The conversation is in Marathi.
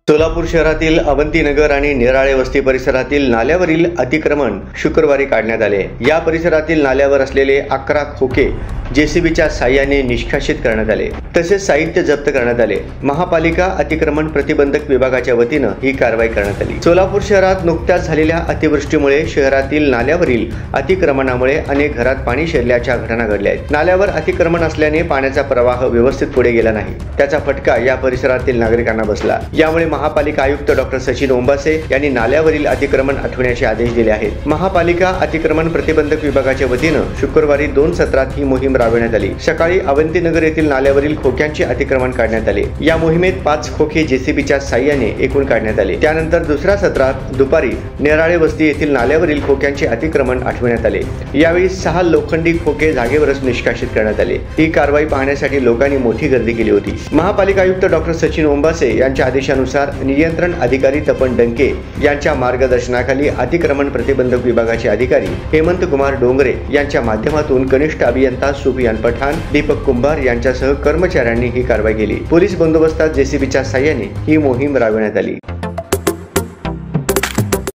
सोलापूर शहरातील अवंतीनगर आणि निराळे वस्ती परिसरातील नाल्यावरील अतिक्रमण शुक्रवारी काढण्यात आले। या परिसरातील नाल्यावर असलेले 11 खोके जेसीबीच्या साहाय्याने निष्कासित करण्यात आले, तसेच साहित्य जप्त करण्यात आले। महापालिका अतिक्रमण प्रतिबंधक विभागाच्या वतीने ही कारवाई करण्यात आली। सोलापूर शहरात नुकत्याच झालेल्या अतिवृष्टीमुळे शहरातील नाल्यावरील अतिक्रमणामुळे अनेक घरात पाणी शिरल्याच्या घटना घडल्या आहेत। नाल्यावर अतिक्रमण असल्याने पाण्याचा प्रवाह व्यवस्थित पुढे गेला नाही, त्याचा फटका या परिसरातील नागरिकांना बसला। यामुळे महापालिका आयुक्त डॉ. सचिन ओंबासे यांनी नाल्यावरील अतिक्रमण हटवण्याचे आदेश दिले आहेत। महापालिका अतिक्रमण प्रतिबंधक विभागाच्या वतीने शुक्रवारी 2 सत्रात ही मोहीम राबविण्यात आली। सकाळी अवंतीनगर येथील नाल्यावरील खोक्यांचे अतिक्रमण काढण्यात आले। या मोहिमेत 5 खोके जेसीबीच्या साहाय्याने एकूण काढण्यात आले। त्यानंतर दुसऱ्या सत्रात दुपारी निराळे वस्ती येथील नाल्यावरील खोक्यांचे अतिक्रमण हटवण्यात आले। यावेळी 6 लोखंडी खोके जागेवरच निष्कासित करण्यात आले। ही कारवाई पाहण्यासाठी लोकांनी मोठी गर्दी केली होती। महापालिका आयुक्त डॉ. सचिन ओंबासे यांच्या आदेशानुसार नियंत्रण अधिकारी तपन डंके यांच्या मार्गदर्शनाखाली अतिक्रमण प्रतिबंधक विभागाचे अधिकारी हेमंत कुमार डोंगरे यांच्या माध्यमातून कनिष्ठ अभियंता सुफियान पठाण, दीपक कुंभार यांच्यासह कर्मचाऱ्यांनी ही कारवाई केली। पोलीस बंदोबस्तात जेसीबीच्या साहाय्याने ही मोहीम राबविण्यात आली।